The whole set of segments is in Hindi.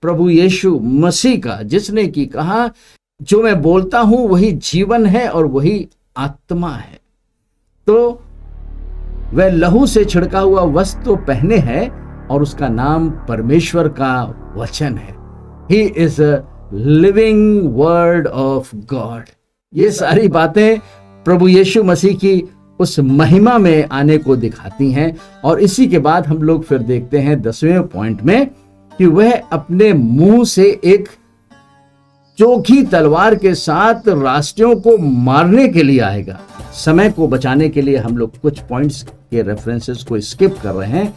प्रभु यीशु मसीह का, जिसने कि कहा जो मैं बोलता हूं वही जीवन है और वही आत्मा है। तो वह लहू से छिड़का हुआ वस्त्र तो पहने है और उसका नाम परमेश्वर का वचन है। He is a living word of God. ये सारी बातें प्रभु यीशु मसीह की उस महिमा में आने को दिखाती हैं। और इसी के बाद हम लोग फिर देखते हैं 10वें पॉइंट में कि वह अपने मुंह से एक चोखी तलवार के साथ राष्ट्रों को मारने के लिए आएगा। समय को बचाने के लिए हम लोग कुछ पॉइंट्स के रेफरेंसेस को स्किप कर रहे हैं।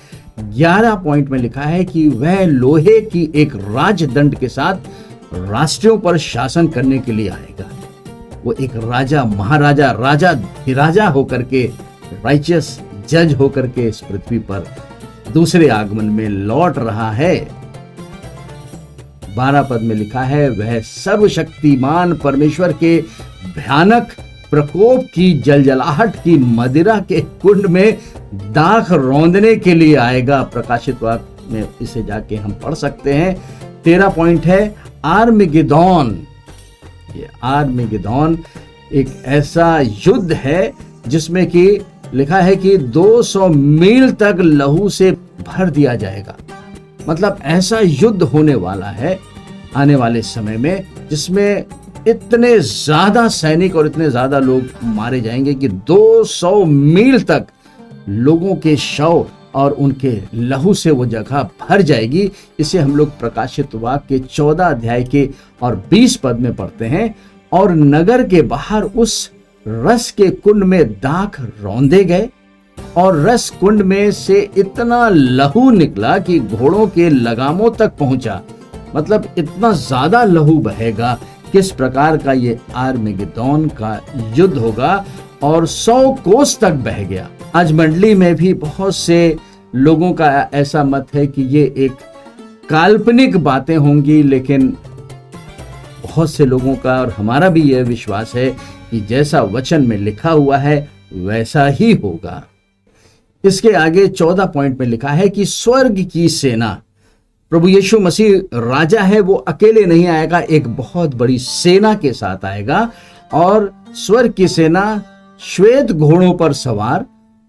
11 पॉइंट में लिखा है कि वह लोहे की एक राजदंड के साथ राष्ट्रों पर शासन करने के लिए आएगा। वो एक राजा, महाराजा, राजा धीराजा होकर के, राइचियस जज होकर के इस पृथ्वी पर दूसरे आगमन में लौट रहा है। 12 पद में लिखा है वह सर्वशक्तिमान परमेश्वर के भयानक प्रकोप की जलजलाहट की मदिरा के कुंड में दाख रौंदने के लिए आएगा। प्रकाशित वाक्य में इसे जाके हम पढ़ सकते हैं। 13 पॉइंट है आर्मगिदोन। ये आर्मगिदोन एक ऐसा युद्ध है जिसमें कि लिखा है कि 200 मील तक लहू से भर दिया जाएगा। मतलब ऐसा युद्ध होने वाला है आने वाले समय में जिसमें इतने ज्यादा सैनिक और इतने ज्यादा लोग मारे जाएंगे कि 200 मील तक लोगों के शव और उनके लहू से वो जगह भर जाएगी। इसे हम लोग प्रकाशित वाक्य के 14 अध्याय के और 20 पद में पढ़ते हैं। और नगर के बाहर उस रस के कुंड में दाख रौंदे गए और रस कुंड में से इतना लहू निकला कि घोड़ों के लगामों तक पहुंचा। मतलब इतना ज्यादा लहू बहेगा। किस प्रकार का ये आर्मगिदोन का युद्ध होगा और 100 कोस तक बह गया। आज मंडली में भी बहुत से लोगों का ऐसा मत है कि ये एक काल्पनिक बातें होंगी, लेकिन बहुत से लोगों का और हमारा भी यह विश्वास है कि जैसा वचन में लिखा हुआ है वैसा ही होगा। इसके आगे 14 पॉइंट में लिखा है कि स्वर्ग की सेना, प्रभु यीशु मसीह राजा है, वो अकेले नहीं आएगा, एक बहुत बड़ी सेना के साथ आएगा। और स्वर्ग की सेना श्वेत घोड़ों पर सवार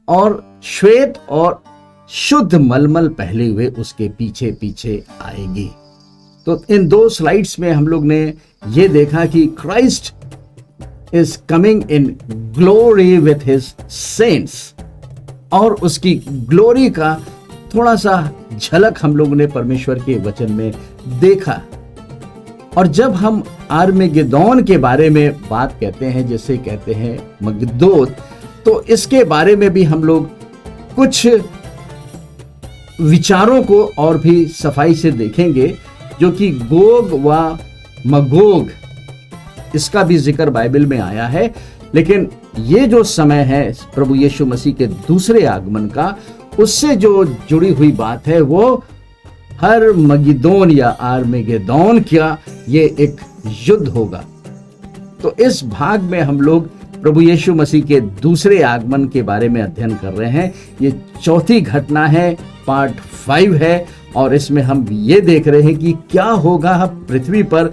और श्वेत और शुद्ध मलमल पहले हुए उसके पीछे पीछे आएगी। तो इन 2 स्लाइड्स में हम लोग ने ये देखा कि Christ is coming in glory with his saints, और उसकी ग्लोरी का थोड़ा सा झलक हम लोग ने परमेश्वर के वचन में देखा। और जब हम आर्मगिदोन के बारे में बात कहते हैं, जैसे कहते हैं मगदोत, तो इसके बारे में भी हम लोग कुछ विचारों को और भी सफाई से देखेंगे, जो कि गोग व मगोग, इसका भी जिक्र बाइबल में आया है। लेकिन ये जो समय है प्रभु यीशु मसीह के दूसरे आगमन का, उससे जो जुड़ी हुई बात है वो हर मगिदोन या आर्मगिदोन का ये एक युद्ध होगा। तो इस भाग में हम लोग प्रभु यीशु मसीह के दूसरे आगमन के बारे में अध्ययन कर रहे हैं। ये चौथी घटना है, पार्ट 5 है, और इसमें हम ये देख रहे हैं कि क्या होगा पृथ्वी पर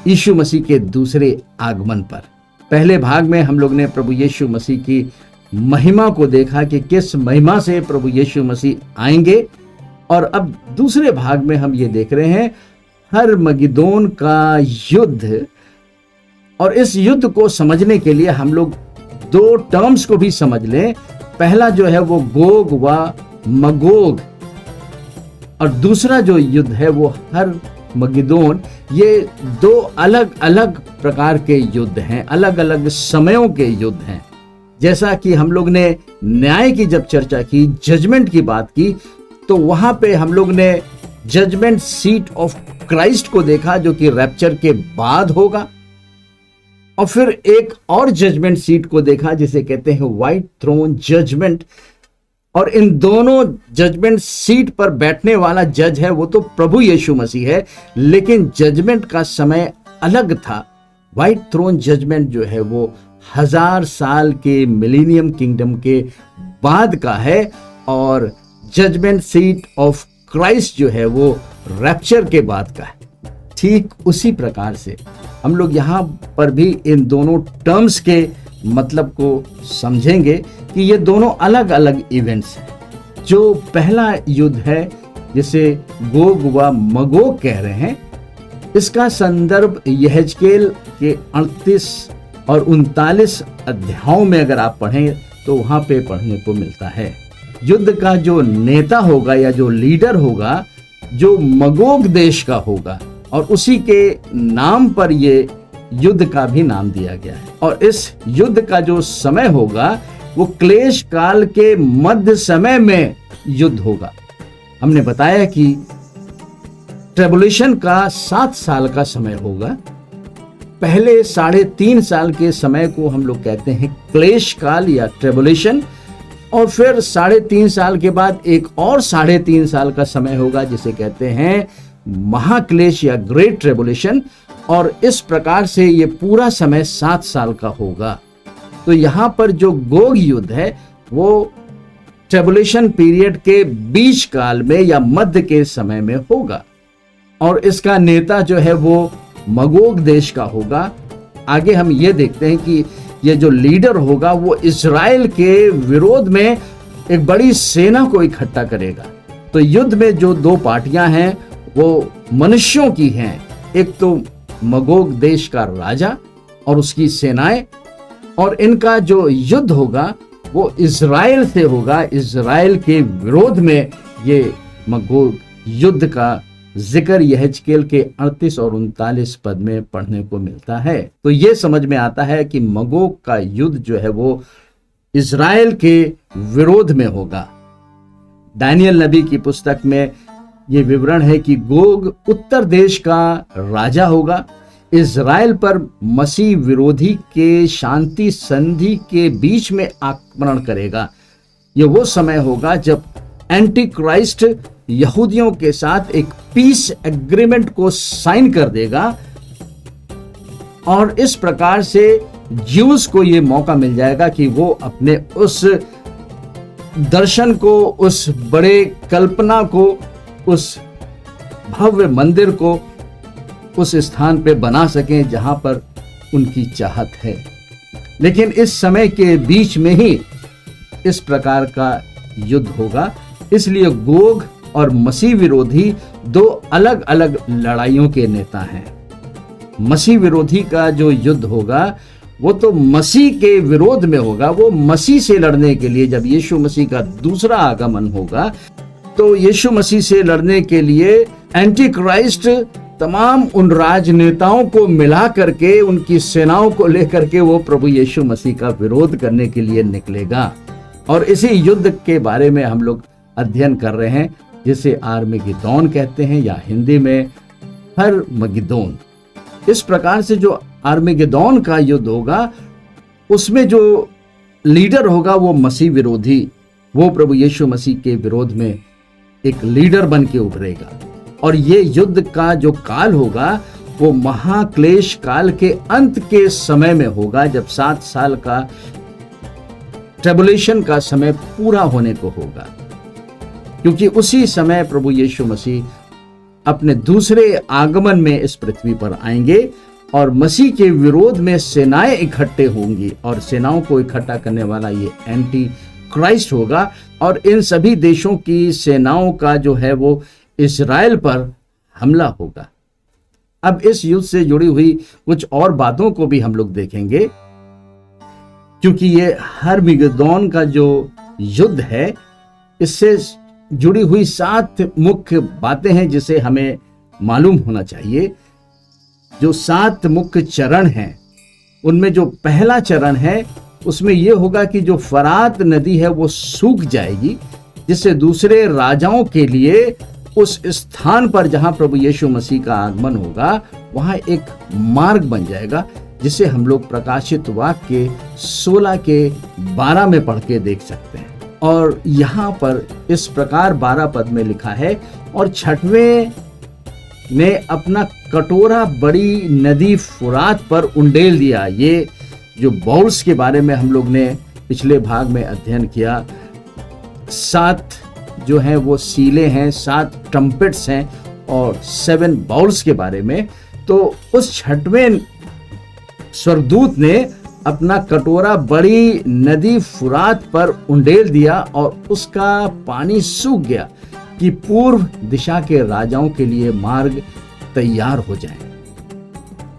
यीशु मसीह के दूसरे आगमन पर। पहले भाग में हम लोग ने प्रभु यीशु मसीह की महिमा को देखा कि किस महिमा से प्रभु यीशु मसीह आएंगे, और अब दूसरे भाग में हम ये देख रहे हैं हर मगिदोन का युद्ध। और इस युद्ध को समझने के लिए हम लोग 2 टर्म्स को भी समझ लें। पहला जो है वो गोग व मगोग, और दूसरा जो युद्ध है वो हर मगिदोन। ये 2 अलग अलग प्रकार के युद्ध हैं, अलग अलग समयों के युद्ध हैं। जैसा कि हम लोग ने न्याय की जब चर्चा की, जजमेंट की बात की, तो वहां पे हम लोग ने जजमेंट सीट ऑफ क्राइस्ट को देखा, जो कि रैप्चर के बाद होगा। और फिर एक और जजमेंट सीट को देखा जिसे कहते हैं व्हाइट थ्रोन जजमेंट। और इन दोनों जजमेंट सीट पर बैठने वाला जज है वो तो प्रभु यीशु मसीह है, लेकिन जजमेंट का समय अलग था। व्हाइट थ्रोन जजमेंट जो है वो 1000 साल के मिलेनियम किंगडम के बाद का है, और जजमेंट सीट ऑफ क्राइस्ट जो है वो रैप्चर के बाद का है। ठीक उसी प्रकार से हम लोग यहाँ पर भी इन दोनों टर्म्स के मतलब को समझेंगे कि ये दोनों अलग अलग इवेंट्स हैं। जो पहला युद्ध है जिसे गोग व मगोग कह रहे हैं, इसका संदर्भ यहेजकेल के 38 और 39 अध्यायों में अगर आप पढ़ें तो वहां पे पढ़ने को मिलता है। युद्ध का जो नेता होगा या जो लीडर होगा, जो मगोग देश का होगा, और उसी के नाम पर ये युद्ध का भी नाम दिया गया है। और इस युद्ध का जो समय होगा वो क्लेश काल के मध्य समय में युद्ध होगा। हमने बताया कि ट्रिबुलेशन का 7 साल का समय होगा। पहले 3.5 साल के समय को हम लोग कहते हैं क्लेश काल या ट्रिबुलेशन, और फिर 3.5 साल के बाद एक और 3.5 साल का समय होगा जिसे कहते हैं महाक्लेश या ग्रेट ट्रिबुलेशन। और इस प्रकार से ये पूरा समय 7 साल का होगा। तो यहां पर जो गोग युद्ध है वो ट्रिबुलेशन पीरियड के बीच काल में या मध्य के समय में होगा, और इसका नेता जो है वो मगोग देश का होगा। आगे हम ये देखते हैं कि ये जो लीडर होगा वो इजराइल के विरोध में एक बड़ी सेना को इकट्ठा करेगा। तो युद्ध में जो 2 पार्टियां हैं वो मनुष्यों की हैं, एक तो मगोग देश का राजा और उसकी सेनाएं, और इनका जो युद्ध होगा वो इजराइल से होगा। इजराइल के विरोध में ये मगोग युद्ध का जिक्र यहेजकेल के 38 और 39 पद में पढ़ने को मिलता है। तो ये समझ में आता है कि मगोग का युद्ध जो है वो इजराइल के विरोध में होगा। दानियल नबी की पुस्तक में ये विवरण है कि गोग उत्तर देश का राजा होगा, इजराइल पर मसीह विरोधी के शांति संधि के बीच में आक्रमण करेगा। ये वो समय होगा जब एंटी क्राइस्ट यहूदियों के साथ एक पीस एग्रीमेंट को साइन कर देगा, और इस प्रकार से ज्यूस को ये मौका मिल जाएगा कि वो अपने उस दर्शन को, उस बड़े कल्पना को, उस भव्य मंदिर को उस स्थान पे बना सकें जहां पर उनकी चाहत है। लेकिन इस समय के बीच में ही इस प्रकार का युद्ध होगा। इसलिए गोग और मसीह विरोधी 2 अलग अलग लड़ाइयों के नेता हैं। मसीह विरोधी का जो युद्ध होगा वो तो मसीह के विरोध में होगा। वो मसीह से लड़ने के लिए, जब यीशु मसीह का दूसरा आगमन होगा तो यीशु मसीह से लड़ने के लिए एंटी क्राइस्ट तमाम उन राजनेताओं को मिला करके, उनकी सेनाओं को लेकर के वो प्रभु यीशु मसीह का विरोध करने के लिए निकलेगा। और इसी युद्ध के बारे में हम लोग अध्ययन कर रहे हैं, जिसे आर्मेगेदोन कहते हैं या हिंदी में हरमगिदोन। इस प्रकार से जो आर्मेगेदोन का युद्ध होगा उसमें जो लीडर होगा वो मसीह विरोधी, वो प्रभु यीशु मसीह के विरोध में एक लीडर बन के उभरेगा। और ये युद्ध का जो काल होगा वो महाक्लेश काल के अंत के समय में होगा, जब 7 साल का ट्रिबुलेशन का समय पूरा होने को होगा। क्योंकि उसी समय प्रभु यीशु मसीह अपने दूसरे आगमन में इस पृथ्वी पर आएंगे और मसीह के विरोध में सेनाएं इकट्ठे होंगी, और सेनाओं को इकट्ठा करने वाला ये एंटी क्राइस्ट होगा। और इन सभी देशों की सेनाओं का जो है वो इजराइल पर हमला होगा। अब इस युद्ध से जुड़ी हुई कुछ और बातों को भी हम लोग देखेंगे, क्योंकि ये हरमगिदोन का जो युद्ध है इससे जुड़ी हुई 7 मुख्य बातें हैं जिसे हमें मालूम होना चाहिए। जो 7 मुख्य चरण हैं उनमें जो पहला चरण है उसमें यह होगा कि जो फरात नदी है वो सूख जाएगी, जिससे दूसरे राजाओं के लिए उस स्थान पर जहां प्रभु यीशु मसीह का आगमन होगा वहां एक मार्ग बन जाएगा, जिसे हम लोग प्रकाशित वाक्य 16 के 12 में पढ़ के देख सकते हैं। और यहाँ पर इस प्रकार 12 पद में लिखा है, और 6वें ने अपना कटोरा बड़ी नदी फुरात पर उंडेल दिया। ये जो बाउल्स के बारे में हम लोग ने पिछले भाग में अध्ययन किया, 7 जो हैं वो सीले हैं, 7 ट्रम्पेट्स हैं, और 7 बाउल्स के बारे में, तो उस 6वें स्वर्गदूत ने अपना कटोरा बड़ी नदी फुरात पर उंडेल दिया और उसका पानी सूख गया कि पूर्व दिशा के राजाओं के लिए मार्ग तैयार हो जाए।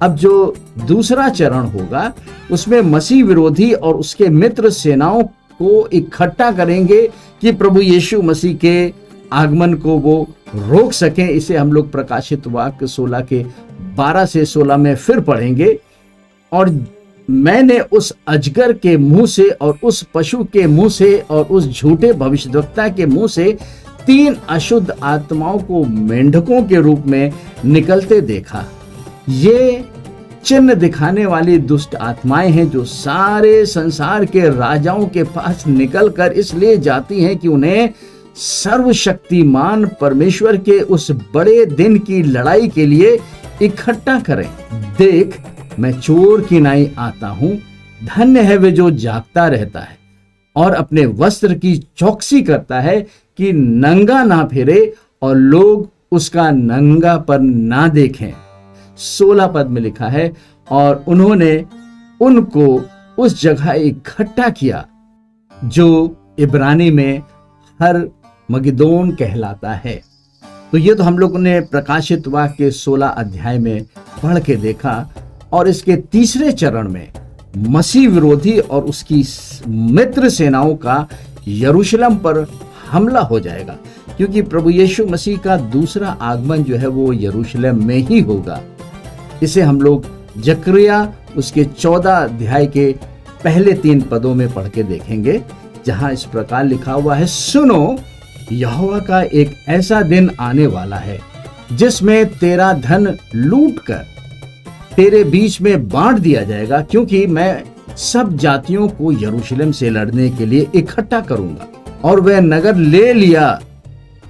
अब जो दूसरा चरण होगा उसमें मसीह विरोधी और उसके मित्र सेनाओं को इकट्ठा करेंगे कि प्रभु यीशु मसीह के आगमन को वो रोक सकें। इसे हम लोग प्रकाशित वाक्य 16 के 12 से 16 में फिर पढ़ेंगे। और मैंने उस अजगर के मुंह से और उस पशु के मुंह से और उस झूठे भविष्यद्वक्ता के मुंह से 3 अशुद्ध आत्माओं को मेंढकों के रूप में निकलते देखा। ये चिन्ह दिखाने वाली दुष्ट आत्माएं हैं जो सारे संसार के राजाओं के पास निकलकर इसलिए जाती हैं कि उन्हें सर्वशक्तिमान परमेश्वर के उस बड़े दिन की लड़ाई के लिए इकट्ठा करें। देख, मैं चोर की नाई आता हूं, धन्य है वे जो जागता रहता है और अपने वस्त्र की चौकसी करता है कि नंगा ना फिरे और लोग उसका नंगापन ना देखें। 16 पद में लिखा है, और उन्होंने उनको उस जगह इकट्ठा किया जो इब्रानी में हर मगिदोन कहलाता है। तो ये तो हम लोगों ने प्रकाशित वाक्य 16 अध्याय में पढ़ के देखा। और इसके तीसरे चरण में मसीह विरोधी और उसकी मित्र सेनाओं का यरूशलेम पर हमला हो जाएगा, क्योंकि प्रभु यीशु मसीह का दूसरा आगमन जो है वो यरूशलेम में ही होगा। इसे हम लोग जकरिया उसके 14 अध्याय के पहले 3 पदों में पढ़ के देखेंगे, जहां इस प्रकार लिखा हुआ है, सुनो, यहोवा का एक ऐसा दिन आने वाला है जिसमें तेरा धन लूट कर तेरे बीच में बांट दिया जाएगा, क्योंकि मैं सब जातियों को यरूशलेम से लड़ने के लिए इकट्ठा करूंगा। और वह नगर ले लिया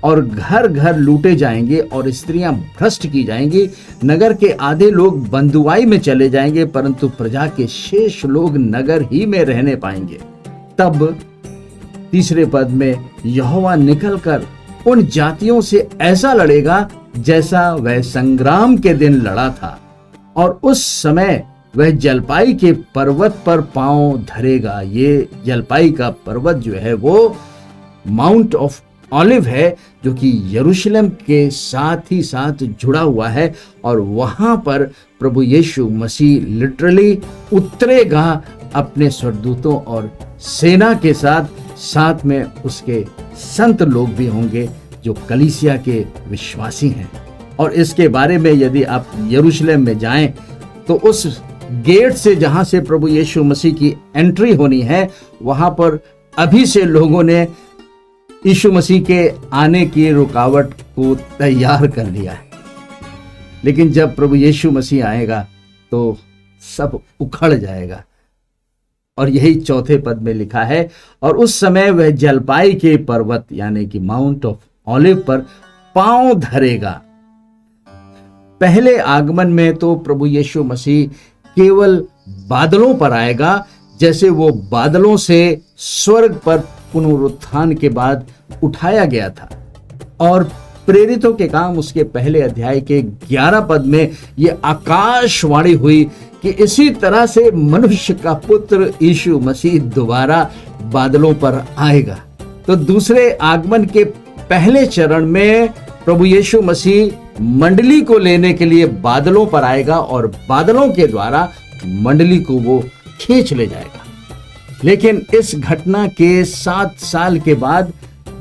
और घर घर लूटे जाएंगे और स्त्रियां भ्रष्ट की जाएंगी। नगर के आधे लोग बंधुआई में चले जाएंगे, परंतु प्रजा के शेष लोग नगर ही में रहने पाएंगे। तब तीसरे पद में यहोवा निकलकर उन जातियों से ऐसा लड़ेगा जैसा वह संग्राम के दिन लड़ा था, और उस समय वह जलपाई के पर्वत पर पांव धरेगा। ये जलपाई का पर्वत जो है वो माउंट ऑफ ऑलिव है, जो कि यरूशलेम के साथ ही साथ जुड़ा हुआ है, और वहां पर प्रभु यीशु मसीह लिटरली उतरेगा अपने स्वर्गदूतों और सेना के साथ। साथ में उसके संत लोग भी होंगे जो कलीसिया के विश्वासी हैं। और इसके बारे में यदि आप यरूशलेम में जाएं तो उस गेट से जहां से प्रभु यीशु मसीह की एंट्री होनी है, वहां पर अभी से लोगों ने यीशु मसीह के आने की रुकावट को तैयार कर लिया है। लेकिन जब प्रभु यीशु मसीह आएगा तो सब उखड़ जाएगा। और यही चौथे पद में लिखा है, और उस समय वह जलपाई के पर्वत यानी कि माउंट ऑफ ऑलिव पर पांव धरेगा। पहले आगमन में तो प्रभु यीशु मसीह केवल बादलों पर आएगा, जैसे वो बादलों से स्वर्ग पर पुनरुत्थान के बाद उठाया गया था। और प्रेरितों के काम उसके पहले अध्याय के 11 पद में ये आकाशवाणी हुई कि इसी तरह से मनुष्य का पुत्र यीशु मसीह दोबारा बादलों पर आएगा। तो दूसरे आगमन के पहले चरण में प्रभु यीशु मसीह मंडली को लेने के लिए बादलों पर आएगा और बादलों के द्वारा मंडली को वो खींच ले जाएगा। लेकिन इस घटना के 7 साल के बाद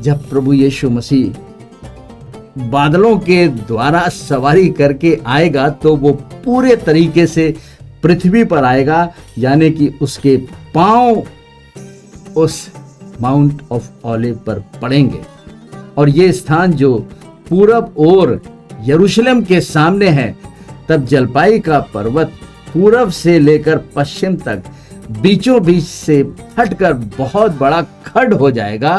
जब प्रभु यीशु मसीह बादलों के द्वारा सवारी करके आएगा तो वो पूरे तरीके से पृथ्वी पर आएगा, यानी कि उसके पांव उस माउंट ऑफ ऑलिव पर पड़ेंगे। और ये स्थान जो पूरब और यरूशलेम के सामने है, तब जलपाई का पर्वत पूरब से लेकर पश्चिम तक बीचों बीच से फटकर बहुत बड़ा खड्ड हो जाएगा।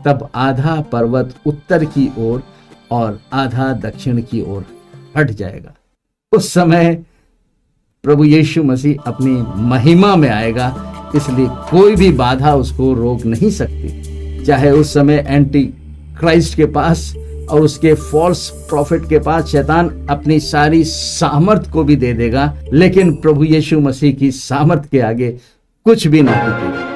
तब आधा पर्वत उत्तर की ओर और आधा दक्षिण की ओर हट जाएगा। उस समय प्रभु यीशु मसीह अपनी महिमा में आएगा, इसलिए कोई भी बाधा उसको रोक नहीं सकती। चाहे उस समय एंटी क्राइस्ट के पास और उसके फॉल्स प्रॉफिट के पास शैतान अपनी सारी सामर्थ को भी दे देगा, लेकिन प्रभु यीशु मसीह की सामर्थ के आगे कुछ भी नहीं टिकेगा।